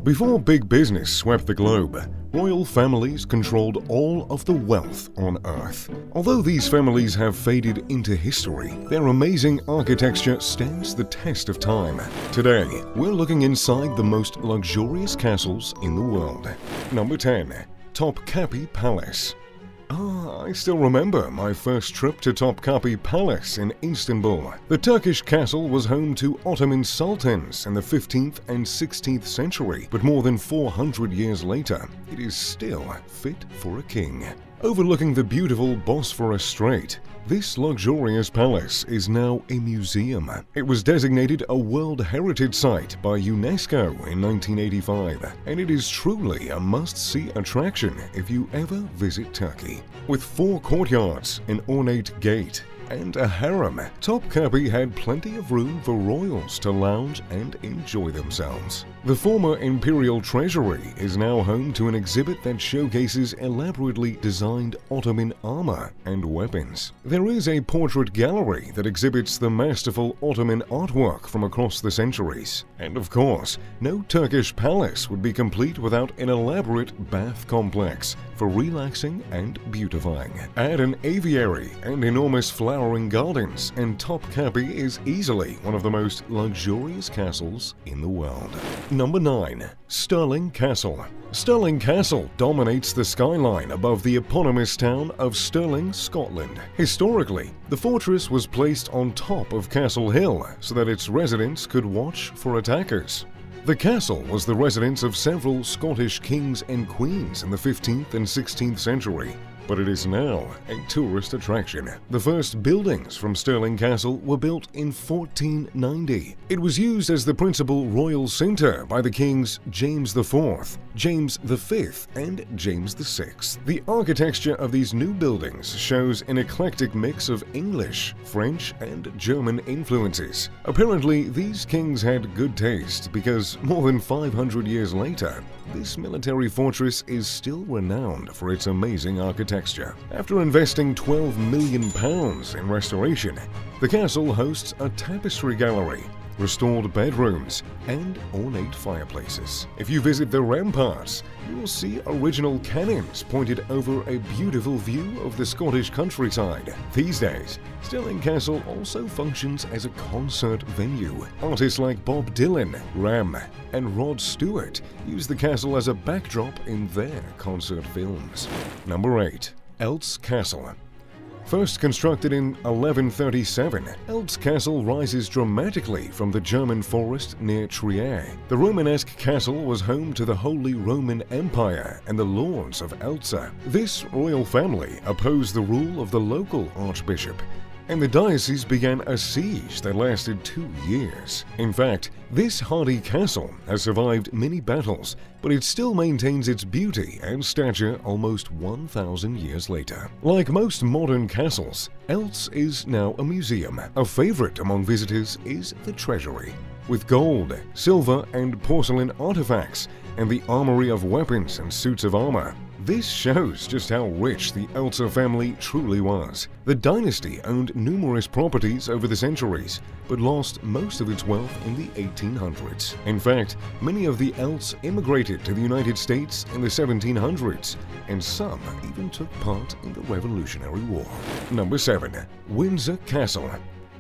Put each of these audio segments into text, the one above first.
Before big business swept the globe, royal families controlled all of the wealth on Earth. Although these families have faded into history, their amazing architecture stands the test of time. Today, we're looking inside the most luxurious castles in the world. Number 10. Topkapi Palace. I still remember my first trip to Topkapi Palace in Istanbul. The Turkish castle was home to Ottoman sultans in the 15th and 16th century, but more than 400 years later, it is still fit for a king. Overlooking the beautiful Bosphorus Strait, this luxurious palace is now a museum. It was designated a World Heritage Site by UNESCO in 1985, and it is truly a must-see attraction if you ever visit Turkey. With 4 courtyards, an ornate gate, and a harem, Topkapi had plenty of room for royals to lounge and enjoy themselves. The former imperial treasury is now home to an exhibit that showcases elaborately designed Ottoman armor and weapons. There is a portrait gallery that exhibits the masterful Ottoman artwork from across the centuries. And of course, no Turkish palace would be complete without an elaborate bath complex for relaxing and beautifying. Add an aviary and enormous flowering gardens, and Topkapi is easily one of the most luxurious castles in the world. Number 9. Stirling Castle. Stirling Castle dominates the skyline above the eponymous town of Stirling, Scotland. Historically, the fortress was placed on top of Castle Hill so that its residents could watch for attackers. The castle was the residence of several Scottish kings and queens in the 15th and 16th century, but it is now a tourist attraction. The first buildings from Stirling Castle were built in 1490. It was used as the principal royal centre by the kings James IV, James V, and James VI. The architecture of these new buildings shows an eclectic mix of English, French, and German influences. Apparently, these kings had good taste because more than 500 years later, this military fortress is still renowned for its amazing architecture. After investing £12 million in restoration, the castle hosts a tapestry gallery, restored bedrooms, and ornate fireplaces. If you visit the ramparts, you will see original cannons pointed over a beautiful view of the Scottish countryside. These days, Stirling Castle also functions as a concert venue. Artists like Bob Dylan, Ram, and Rod Stewart use the castle as a backdrop in their concert films. Number 8. Eltz Castle. First constructed in 1137, Eltz Castle rises dramatically from the German forest near Trier. The Romanesque castle was home to the Holy Roman Empire and the lords of Eltza. This royal family opposed the rule of the local archbishop, and the diocese began a siege that lasted 2 years. In fact, this hardy castle has survived many battles, but it still maintains its beauty and stature almost 1,000 years later. Like most modern castles, Eltz is now a museum. A favorite among visitors is the treasury, with gold, silver, and porcelain artifacts, and the armory of weapons and suits of armor. This shows just how rich the Eltz family truly was. The dynasty owned numerous properties over the centuries, but lost most of its wealth in the 1800s. In fact, many of the Eltz immigrated to the United States in the 1700s, and some even took part in the Revolutionary War. Number 7. Windsor Castle.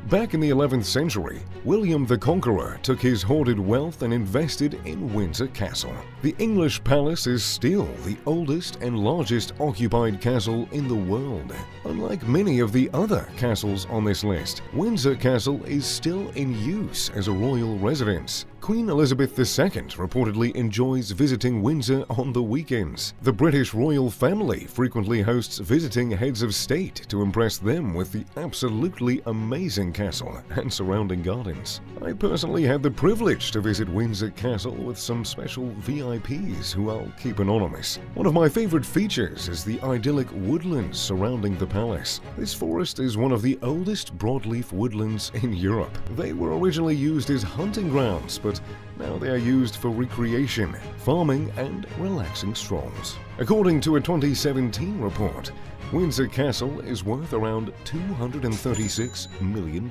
Back in the 11th century, William the Conqueror took his hoarded wealth and invested in Windsor Castle. The English palace is still the oldest and largest occupied castle in the world. Unlike many of the other castles on this list, Windsor Castle is still in use as a royal residence. Queen Elizabeth II reportedly enjoys visiting Windsor on the weekends. The British royal family frequently hosts visiting heads of state to impress them with the absolutely amazing castle and surrounding gardens. I personally had the privilege to visit Windsor Castle with some special VIPs who I'll keep anonymous. One of my favorite features is the idyllic woodlands surrounding the palace. This forest is one of the oldest broadleaf woodlands in Europe. They were originally used as hunting grounds, but now they are used for recreation, farming, and relaxing strolls. According to a 2017 report, Windsor Castle is worth around $236 million.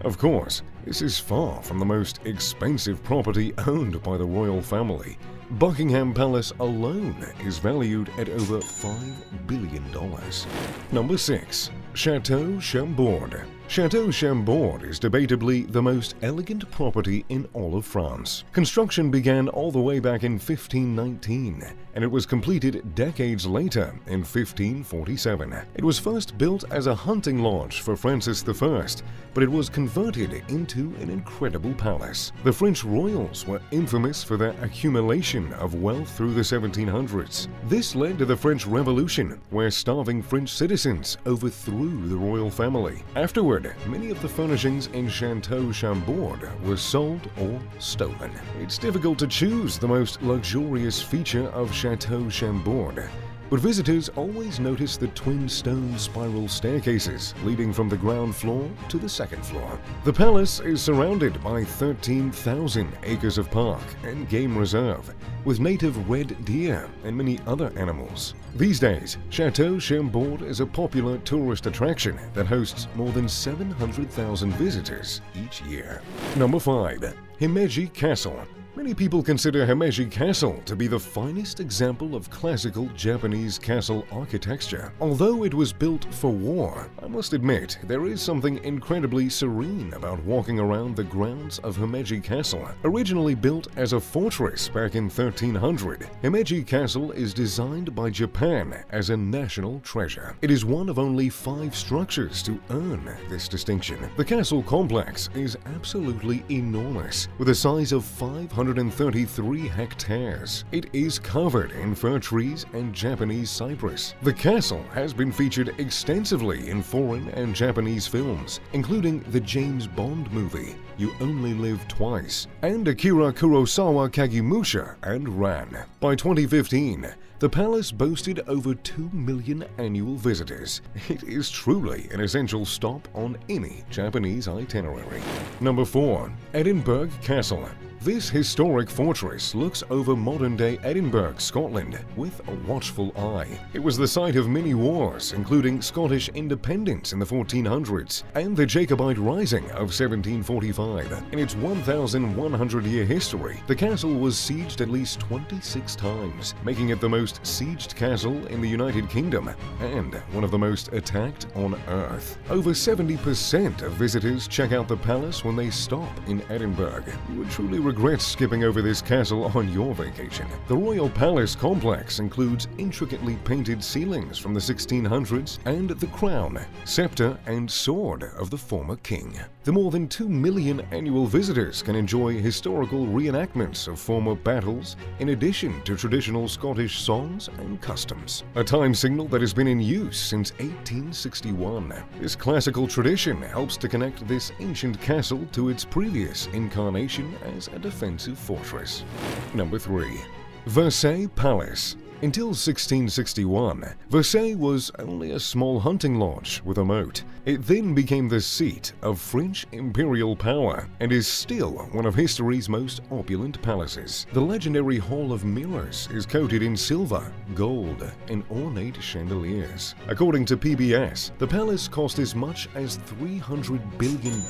Of course, this is far from the most expensive property owned by the royal family. Buckingham Palace alone is valued at over $5 billion. Number 6. Chateau Chambord. Chateau Chambord is debatably the most elegant property in all of France. Construction began all the way back in 1519, and it was completed decades later in 1547. It was first built as a hunting lodge for Francis I, but it was converted into an incredible palace. The French royals were infamous for their accumulation of wealth through the 1700s. This led to the French Revolution, where starving French citizens overthrew the royal family. Afterward, many of the furnishings in Chateau Chambord were sold or stolen. It's difficult to choose the most luxurious feature of Chateau Chambord, but visitors always notice the twin stone spiral staircases leading from the ground floor to the second floor. The palace is surrounded by 13,000 acres of park and game reserve, with native red deer and many other animals. These days, Chateau Chambord is a popular tourist attraction that hosts more than 700,000 visitors each year. Number 5. Himeji Castle. Many people consider Himeji Castle to be the finest example of classical Japanese castle architecture. Although it was built for war, I must admit there is something incredibly serene about walking around the grounds of Himeji Castle. Originally built as a fortress back in 1300, Himeji Castle is designed by Japan as a national treasure. It is one of only 5 structures to earn this distinction. The castle complex is absolutely enormous, with a size of 533 hectares. It is covered in fir trees and Japanese cypress. The castle has been featured extensively in foreign and Japanese films, including the James Bond movie, You Only Live Twice, and Akira Kurosawa Kagemusha and Ran. By 2015, the palace boasted over 2 million annual visitors. It is truly an essential stop on any Japanese itinerary. Number 4. Edinburgh Castle. This historic fortress looks over modern-day Edinburgh, Scotland, with a watchful eye. It was the site of many wars, including Scottish independence in the 1400s and the Jacobite Rising of 1745. In its 1,100-year history, the castle was sieged at least 26 times, making it the most sieged castle in the United Kingdom and one of the most attacked on Earth. Over 70% of visitors check out the palace when they stop in Edinburgh. You would truly regret skipping over this castle on your vacation. The Royal Palace complex includes intricately painted ceilings from the 1600s and the crown, scepter, and sword of the former king. The more than 2 million annual visitors can enjoy historical reenactments of former battles in addition to traditional Scottish songs and customs. A time signal that has been in use since 1861. This classical tradition helps to connect this ancient castle to its previous incarnation as a defensive fortress. Number 3. Versailles Palace. Until 1661, Versailles was only a small hunting lodge with a moat. It then became the seat of French imperial power and is still one of history's most opulent palaces. The legendary Hall of Mirrors is coated in silver, gold, and ornate chandeliers. According to PBS, the palace cost as much as $300 billion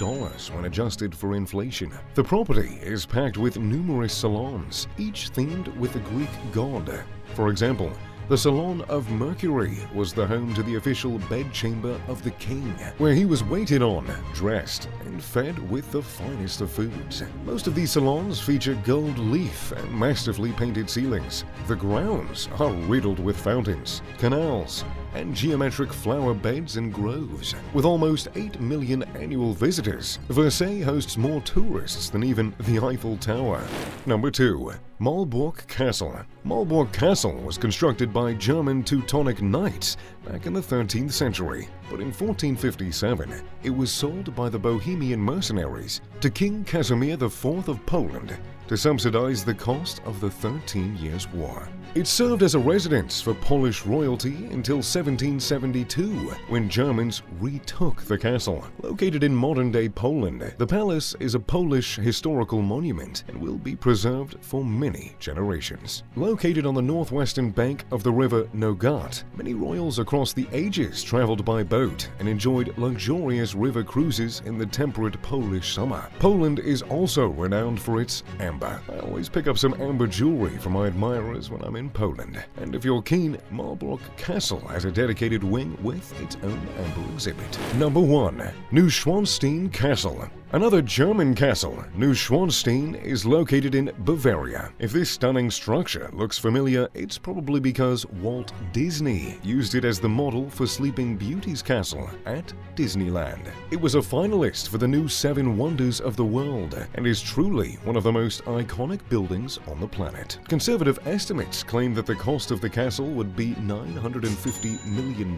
when adjusted for inflation. The property is packed with numerous salons, each themed with a Greek god. For example, the Salon of Mercury was the home to the official bedchamber of the king, where he was waited on, dressed, and fed with the finest of foods. Most of these salons feature gold leaf and masterfully painted ceilings. The grounds are riddled with fountains, canals, and geometric flower beds and groves. With almost 8 million annual visitors, Versailles hosts more tourists than even the Eiffel Tower. Number 2. Malbork Castle. Malbork Castle was constructed by German Teutonic Knights back in the 13th century, but in 1457 it was sold by the Bohemian mercenaries to King Casimir IV of Poland to subsidize the cost of the 13 Years' War. It served as a residence for Polish royalty until 1772, when Germans retook the castle. Located in modern-day Poland, the palace is a Polish historical monument and will be preserved for many generations. Located on the northwestern bank of the river Nogat, many royals across the ages traveled by boat and enjoyed luxurious river cruises in the temperate Polish summer. Poland is also renowned for its amber. I always pick up some amber jewelry for my admirers when I'm in Poland. And if you're keen, Marlborough Castle has a dedicated wing with its own amber exhibit. Number 1. Neuschwanstein Castle. Another German castle, Neuschwanstein, is located in Bavaria. If this stunning structure looks familiar, it's probably because Walt Disney used it as the model for Sleeping Beauty's castle at Disneyland. It was a finalist for the new 7 Wonders of the World and is truly one of the most iconic buildings on the planet. Conservative estimates claim that the cost of the castle would be $950 million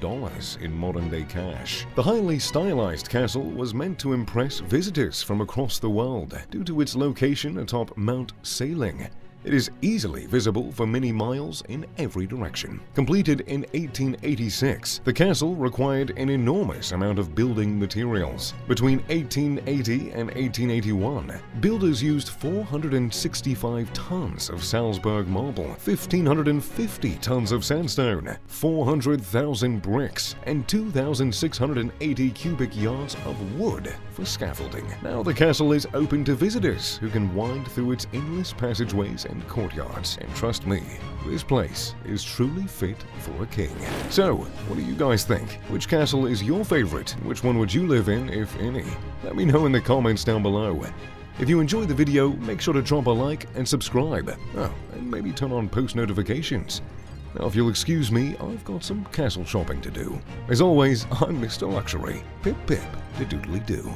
in modern-day cash. The highly stylized castle was meant to impress visitors from across the world due to its location atop Mount Sailing. It is easily visible for many miles in every direction. Completed in 1886, the castle required an enormous amount of building materials. Between 1880 and 1881, builders used 465 tons of Salzburg marble, 1,550 tons of sandstone, 400,000 bricks, and 2,680 cubic yards of wood for scaffolding. Now the castle is open to visitors who can wind through its endless passageways and courtyards, and trust me, this place is truly fit for a king. So, what do you guys think? Which castle is your favorite? Which one would you live in, if any? Let me know in the comments down below. If you enjoyed the video, make sure to drop a like and subscribe. Oh, and maybe turn on post notifications. Now, if you'll excuse me, I've got some castle shopping to do. As always, I'm Mr. Luxury. Pip pip, de doodly doo.